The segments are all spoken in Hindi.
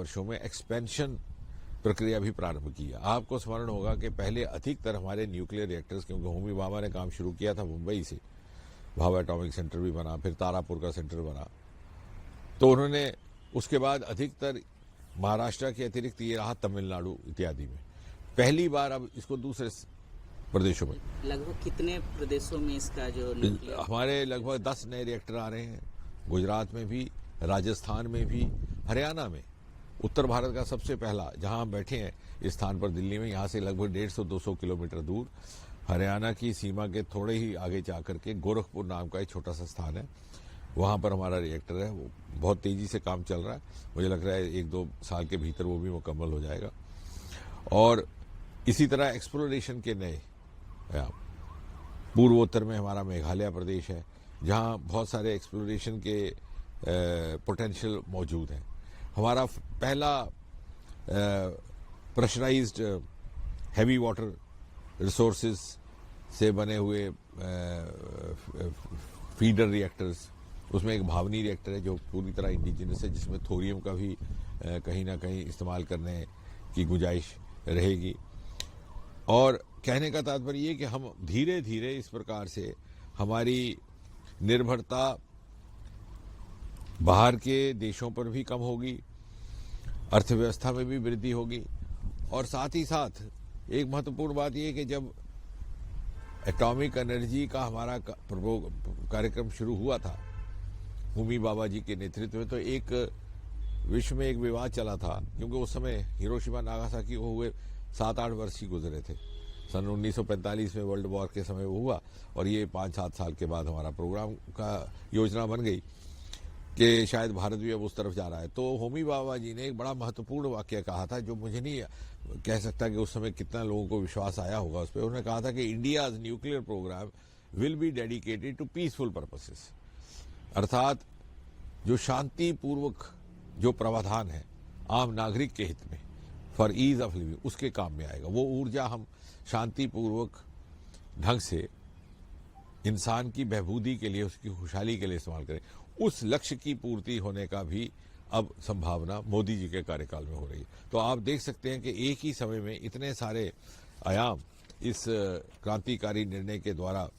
वर्षों में एक्सपेंशन प्रक्रिया भी प्रारंभ की है। आपको स्मरण होगा कि पहले अधिकतर हमारे न्यूक्लियर रिएक्टर्स, क्योंकि होमी भाभा ने काम शुरू किया था मुंबई से, भाभा एटॉमिक सेंटर भी बना, फिर तारापुर का सेंटर बना, तो उन्होंने उसके बाद अधिकतर महाराष्ट्र के अतिरिक्त ये रहा तमिलनाडु इत्यादि में। पहली बार अब इसको दूसरे प्रदेशों में, लगभग कितने प्रदेशों में इसका जो हमारे लगभग 10 नए रिएक्टर आ रहे हैं। गुजरात में भी, राजस्थान में भी, हरियाणा में। उत्तर भारत का सबसे पहला, जहां हम बैठे हैं इस स्थान पर दिल्ली में, यहां से लगभग 150-200 किलोमीटर दूर हरियाणा की सीमा के थोड़े ही आगे जाकर के गोरखपुर नाम का एक छोटा सा स्थान है, वहां पर हमारा रिएक्टर है। वो बहुत तेजी से काम चल रहा है, मुझे लग रहा है 1-2 साल के भीतर वो भी मुकम्मल हो जाएगा। और इसी तरह एक्सप्लोरेशन के नए, पूर्वोत्तर में हमारा मेघालय प्रदेश है, जहां बहुत सारे एक्सप्लोरेशन के पोटेंशियल मौजूद हैं। हमारा पहला प्रेशराइज्ड हैवी वाटर रिसोर्सेज से बने हुए फीडर रिएक्टर्स, उसमें एक भावनी रिएक्टर है जो पूरी तरह इंडिजिनस है, जिसमें थोरियम का भी कहीं ना कहीं इस्तेमाल करने की गुंजाइश रहेगी। और कहने का तात्पर्य ये कि हम धीरे धीरे इस प्रकार से हमारी निर्भरता बाहर के देशों पर भी कम होगी, अर्थव्यवस्था में भी वृद्धि होगी। और साथ ही साथ एक महत्वपूर्ण बात यह कि जब एटॉमिक एनर्जी का हमारा कार्यक्रम शुरू हुआ था होमी भाभा जी के नेतृत्व में, तो एक विश्व में एक विवाद चला था, क्योंकि उस समय हिरोशिमा नागासाकी को हुए 7-8 वर्ष ही गुजरे थे। सन 1945 में वर्ल्ड वॉर के समय वो हुआ, और ये 5-7 साल के बाद हमारा प्रोग्राम का योजना बन गई कि शायद भारत भी अब उस तरफ जा रहा है। तो होमी भाभा जी ने एक बड़ा महत्वपूर्ण वाक्य कहा था, जो मुझे नहीं कह सकता कि उस समय कितना लोगों को विश्वास आया होगा उस पर। उन्होंने कहा था कि India's nuclear programme will be dedicated to peaceful purposes, अर्थात जो शांतिपूर्वक जो प्रावधान है आम नागरिक के हित में, फॉर ईज ऑफ लिविंग, उसके काम में आएगा। वो ऊर्जा हम शांतिपूर्वक ढंग से इंसान की बहबूदी के लिए, उसकी खुशहाली के लिए इस्तेमाल करें। उस लक्ष्य की पूर्ति होने का भी अब संभावना मोदी जी के कार्यकाल में हो रही है। तो आप देख सकते हैं कि एक ही समय में इतने सारे आयाम इस क्रांतिकारी निर्णय के द्वारा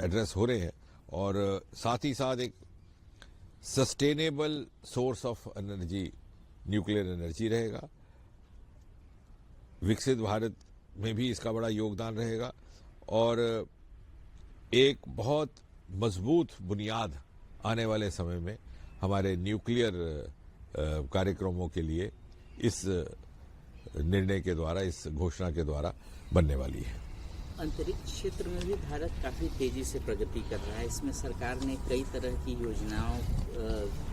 एड्रेस हो रहे हैं, और साथ ही साथ एक sustainable source of energy nuclear energy रहेगा। विकसित भारत में भी इसका बड़ा योगदान रहेगा, और एक बहुत मजबूत बुनियाद आने वाले समय में हमारे न्यूक्लियर कार्यक्रमों के लिए इस निर्णय के द्वारा, इस घोषणा के द्वारा बनने वाली है। अंतरिक्ष क्षेत्र में भी भारत काफी तेजी से प्रगति कर रहा है। इसमें सरकार ने कई तरह की योजनाओं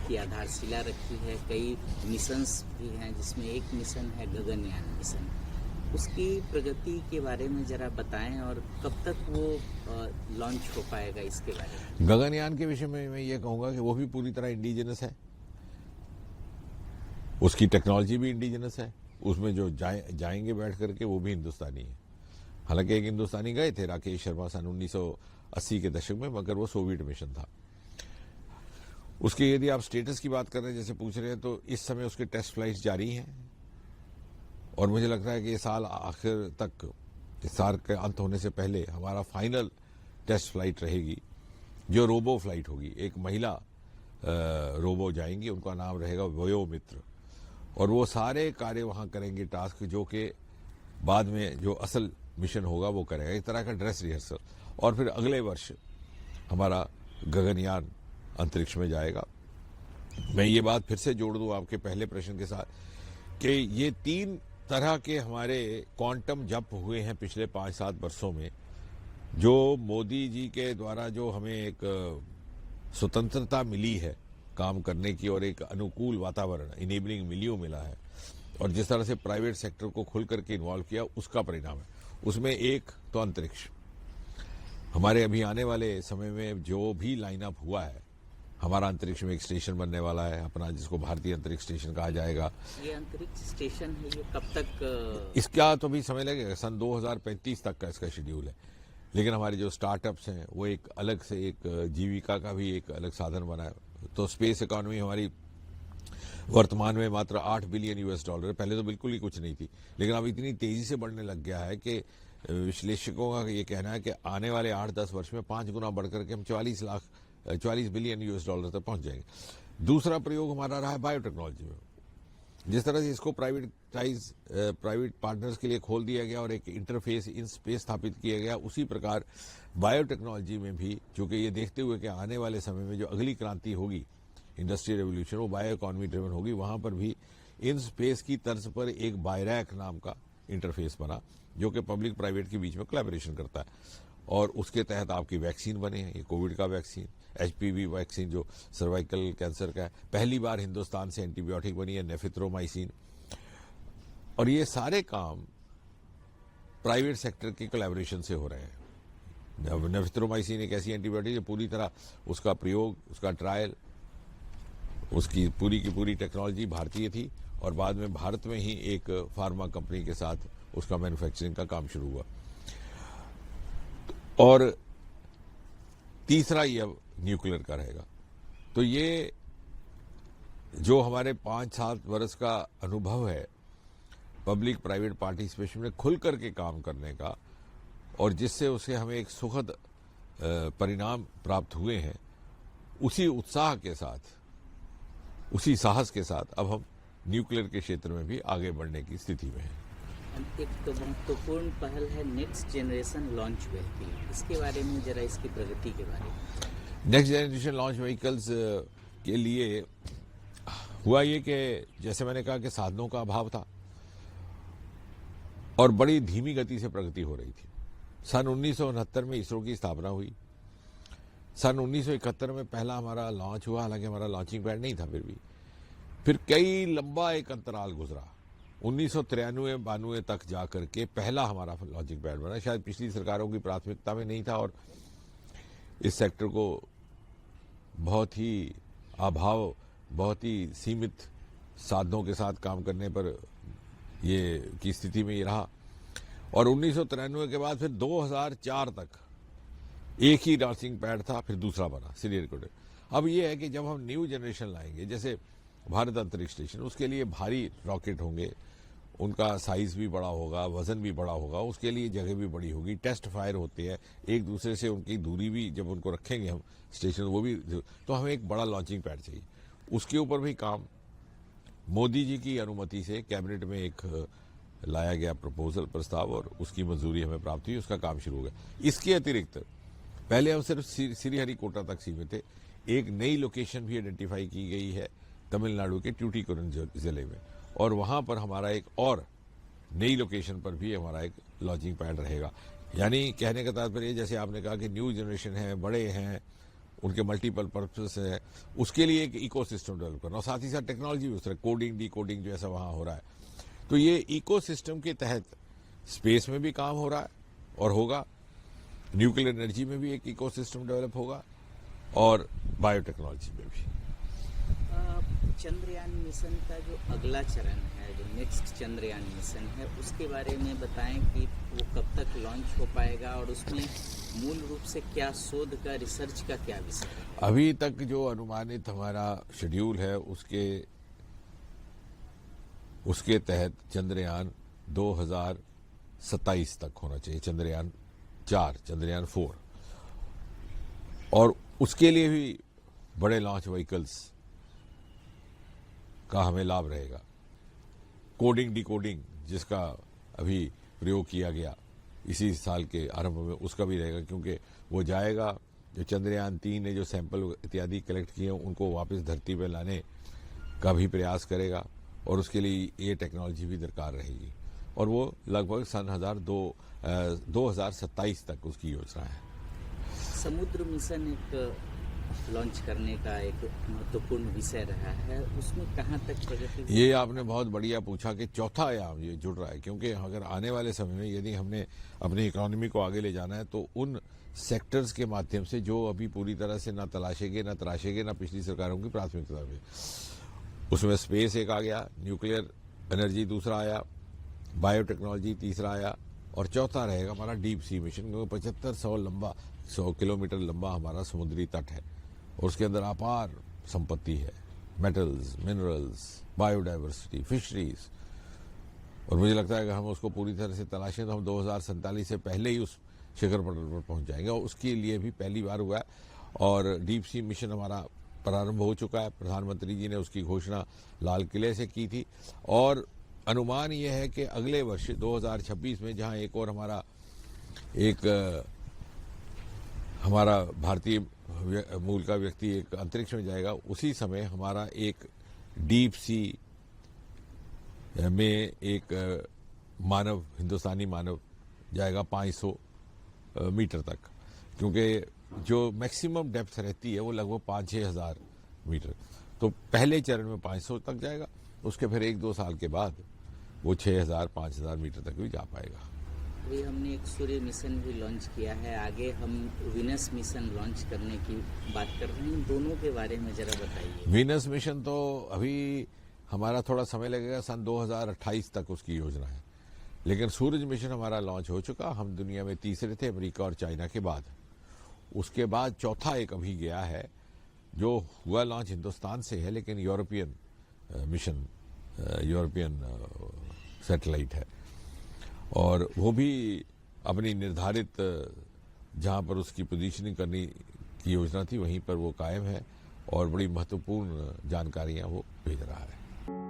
की आधारशिला रखी है, कई मिशंस भी हैं, जिसमें एक मिशन है गगनयान मिशन। उसकी प्रगति के बारे में जरा बताएं, और कब तक वो लॉन्च हो पाएगा, इसके बारे में। गगनयान के विषय में मैं ये कहूंगा कि वो भी पूरी तरह इंडिजिनस है, उसकी टेक्नोलॉजी भी इंडिजिनस है, उसमें जो जाएंगे बैठ करके वो भी हिंदुस्तानी है। हालांकि एक हिंदुस्तानी गए थे, राकेश शर्मा, सन 1980 के दशक में, मगर वो सोवियत मिशन था। उसके यदि आप स्टेटस की बात कर रहे हैं, जैसे पूछ रहे हैं, तो इस समय उसके टेस्ट फ्लाइट्स जारी हैं, और मुझे लगता है कि ये साल आखिर तक, इस साल के अंत होने से पहले हमारा फाइनल टेस्ट फ्लाइट रहेगी, जो रोबो फ्लाइट होगी। एक महिला रोबो जाएंगी, उनका नाम रहेगा वयोमित्र, और वो सारे कार्य वहां करेंगे, टास्क जो कि बाद में जो असल मिशन होगा वो करेगा। एक तरह का ड्रेस रिहर्सल। और फिर अगले वर्ष हमारा गगनयान अंतरिक्ष में जाएगा। मैं ये बात फिर से जोड़ दूं आपके पहले प्रश्न के साथ कि ये 3 तरह के हमारे क्वांटम जंप हुए हैं पिछले 5-7 वर्षों में, जो मोदी जी के द्वारा जो हमें एक स्वतंत्रता मिली है काम करने की, और एक अनुकूल वातावरण, इनेबलिंग मिलियो मिला है, और जिस तरह से प्राइवेट सेक्टर को खुल करके इन्वॉल्व किया, उसका परिणाम है। उसमें एक तो अंतरिक्ष, हमारे अभी आने वाले समय में जो भी लाइनअप हुआ है, हमारा अंतरिक्ष में एक स्टेशन बनने वाला है अपना, जिसको भारतीय अंतरिक्ष स्टेशन कहा जाएगा। ये अंतरिक्ष स्टेशन है, ये कब तक? इसका तो भी समय लगेगा, सन 2035 तक का इसका शेड्यूल है। लेकिन हमारे जो स्टार्टअप्स हैं वो एक अलग से एक जीविका का भी एक अलग साधन बना है। तो स्पेस इकोनॉमी हमारी वर्तमान में मात्र 8 बिलियन यूएस डॉलर, पहले तो बिल्कुल ही कुछ नहीं थी, लेकिन अब इतनी तेजी से बढ़ने लग गया है कि विश्लेषकों का ये कहना है कि आने वाले 8-10 वर्ष में 5 गुना बढ़कर के हम 44 बिलियन यूएस डॉलर तक पहुंच जाएंगे। दूसरा प्रयोग हमारा रहा है बायोटेक्नोलॉजी में। जिस तरह से इसको प्राइवेट पार्टनर्स के लिए खोल दिया गया और एक इंटरफेस इन स्पेस स्थापित किया गया, उसी प्रकार बायोटेक्नोलॉजी में भी, चूंकि ये देखते हुए कि आने वाले समय में जो अगली क्रांति होगी, इंडस्ट्रियल रेवोल्यूशन, वो बायो इकोनॉमी ड्रिवन होगी, वहां पर भी इन स्पेस की तर्ज पर एक बायरैक नाम का इंटरफेस बना, जो कि पब्लिक प्राइवेट के बीच में कोलैबोरेशन करता है, और उसके तहत आपकी वैक्सीन बने हैं। ये कोविड का वैक्सीन, HPV वैक्सीन जो सर्वाइकल कैंसर का है, पहली बार हिंदुस्तान से एंटीबायोटिक बनी है नेफिथ्रोमाइसिन, और ये सारे काम प्राइवेट सेक्टर के कोलैबोरेशन से हो रहे हैं। नेफिथ्रोमाइसिन एक ऐसी एंटीबायोटिक जो पूरी तरह उसका प्रयोग, उसका ट्रायल, उसकी पूरी की पूरी टेक्नोलॉजी भारतीय थी, और बाद में भारत में ही एक फार्मा कंपनी के साथ उसका मैन्युफैक्चरिंग का काम शुरू हुआ। और तीसरा ये अब न्यूक्लियर का रहेगा। तो ये जो हमारे 5-7 वर्ष का अनुभव है पब्लिक प्राइवेट पार्टिसिपेशन में खुल करके काम करने का, और जिससे उसे हमें एक सुखद परिणाम प्राप्त हुए हैं, उसी उत्साह के साथ, उसी साहस के साथ अब हम न्यूक्लियर के क्षेत्र में भी आगे बढ़ने की स्थिति में हैं। एक तो महत्वपूर्ण पहल है नेक्स्ट जनरेशन लॉन्च व्हीकल, इसके बारे में जरा, इसकी प्रगति के बारे में। नेक्स्ट जनरेशन लॉन्च व्हीकल्स के लिए हुआ ये कि जैसे मैंने कहा कि साधनों का अभाव था और बड़ी धीमी गति से प्रगति हो रही थी। सन 1969 में इसरो की स्थापना हुई। सन 1971 में पहला हमारा लॉन्च हुआ, हालांकि हमारा लॉन्चिंग पैड नहीं था, फिर कई लंबा एक अंतराल गुजरा। 1993-92 तक जाकर के पहला हमारा लॉन्चिंग पैड बना। शायद पिछली सरकारों की प्राथमिकता में नहीं था, और इस सेक्टर को बहुत ही अभाव, बहुत ही सीमित साधनों के साथ काम करने पर ये की स्थिति में ये रहा। और 1993 के बाद फिर 2004 तक एक ही लॉन्चिंग पैड था, फिर दूसरा बना सीनियर कोडे। अब ये है कि जब हम न्यू जनरेशन लाएंगे, जैसे भारत अंतरिक्ष स्टेशन, उसके लिए भारी रॉकेट होंगे, उनका साइज भी बड़ा होगा, वजन भी बड़ा होगा, उसके लिए जगह भी बड़ी होगी, टेस्ट फायर होते हैं, एक दूसरे से उनकी दूरी भी, जब उनको रखेंगे हम स्टेशन, वो भी, तो हमें एक बड़ा लॉन्चिंग पैड चाहिए। उसके ऊपर भी काम मोदी जी की अनुमति से कैबिनेट में एक लाया गया प्रस्ताव, और उसकी मंजूरी हमें प्राप्त हुई, उसका काम शुरू हो गया। इसके अतिरिक्त पहले हम सिर्फ श्रीहरिकोटा तक सीमित थे, एक नई लोकेशन भी आइडेंटिफाई की गई है तमिलनाडु के ट्यूटिकोरिन जिले में, और वहां पर हमारा एक और नई लोकेशन पर भी हमारा एक लॉन्चिंग पैड रहेगा। यानी कहने का तात्पर्य, जैसे आपने कहा कि न्यू जनरेशन है, बड़े हैं, उनके मल्टीपल पर्पस है, उसके लिए एक इकोसिस्टम डेवलप करना, और साथ ही साथ टेक्नोलॉजी भी उस तरह कोडिंग, डिकोडिंग जो ऐसा वहां हो रहा है। तो ये इकोसिस्टम के तहत स्पेस में भी काम हो रहा है और होगा, न्यूक्लियर एनर्जी में भी एक इकोसिस्टम डेवलप होगा, और बायोटेक्नोलॉजी में भी। चंद्रयान मिशन का जो अगला चरण है, जो नेक्स्ट चंद्रयान मिशन है, उसके बारे में बताएं कि वो कब तक लॉन्च हो पाएगा, और उसमें मूल रूप से क्या शोध का, रिसर्च का क्या विषय है? अभी तक जो अनुमानित हमारा शेड्यूल है, उसके तहत चंद्रयान 2027 तक होना चाहिए, चंद्रयान 4, चंद्रयान 4, और उसके लिए भी बड़े लॉन्च व्हीकल्स का हमें लाभ रहेगा। कोडिंग, डिकोडिंग जिसका अभी प्रयोग किया गया इसी साल के आरंभ में, उसका भी रहेगा, क्योंकि वो जाएगा, जो चंद्रयान 3 ने जो सैंपल इत्यादि कलेक्ट किए हैं, उनको वापस धरती पर लाने का भी प्रयास करेगा, और उसके लिए ये टेक्नोलॉजी भी दरकार रहेगी, और वो लगभग सन 2027 तक उसकी योजना है। समुद्र मिशन एक लॉन्च करने का एक महत्वपूर्ण विषय रहा है, उसमें कहाँ तक प्रगति? ये आपने बहुत बढ़िया पूछा कि चौथा आयाम ये जुड़ रहा है, क्योंकि अगर आने वाले समय में यदि हमने अपनी इकोनॉमी को आगे ले जाना है, तो उन सेक्टर्स के माध्यम से जो अभी पूरी तरह से ना तराशेंगे ना पिछली सरकारों की प्राथमिकता में, उसमें स्पेस एक आ गया, न्यूक्लियर एनर्जी दूसरा आया, बायोटेक्नोलॉजी तीसरा आया, और चौथा रहेगा हमारा डीप सी मिशन, क्योंकि 7500 किलोमीटर लंबा हमारा समुद्री तट है, और उसके अंदर अपार संपत्ति है, मेटल्स, मिनरल्स, बायोडाइवर्सिटी, फिशरीज, और मुझे लगता है कि हम उसको पूरी तरह से तलाशें तो हम 2047 से पहले ही उस शिखर पटल पर पहुंच जाएंगे, और उसके लिए भी पहली बार हुआ है। और डीप सी मिशन हमारा प्रारंभ हो चुका है। प्रधानमंत्री जी ने उसकी घोषणा लाल किले से की थी, और अनुमान यह है कि अगले वर्ष 2026 में जहां एक और हमारा भारतीय मूल का व्यक्ति एक अंतरिक्ष में जाएगा, उसी समय हमारा एक डीप सी में एक मानव, हिंदुस्तानी मानव जाएगा 500 मीटर तक, क्योंकि जो मैक्सिमम डेप्थ रहती है वो लगभग 5-6 हज़ार मीटर। तो पहले चरण में 500 तक जाएगा, उसके फिर 1-2 साल के बाद वो 6,000-5,000 मीटर तक भी जा पाएगा। अभी हमने एक सूर्य मिशन भी लॉन्च किया है, आगे हम वीनस मिशन लॉन्च करने की बात कर रहे हैं। इन दोनों के बारे में जरा बताइए। वीनस मिशन तो अभी हमारा थोड़ा समय लगेगा, सन 2028 तक उसकी योजना है, लेकिन सूरज मिशन हमारा लॉन्च हो चुका। हम दुनिया में तीसरे थे, अमेरिका और चाइना के बाद। उसके बाद चौथा एक अभी गया है, जो हुआ लॉन्च हिंदुस्तान से है, लेकिन यूरोपियन मिशन, यूरोपियन सैटेलाइट है, और वो भी अपनी निर्धारित जहां पर उसकी पोजीशनिंग करने की योजना थी वहीं पर वो कायम है, और बड़ी महत्वपूर्ण जानकारियां वो भेज रहा है।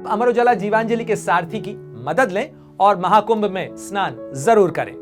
अमर उजाला जीवांजलि के सारथी की मदद लें और महाकुंभ में स्नान जरूर करें।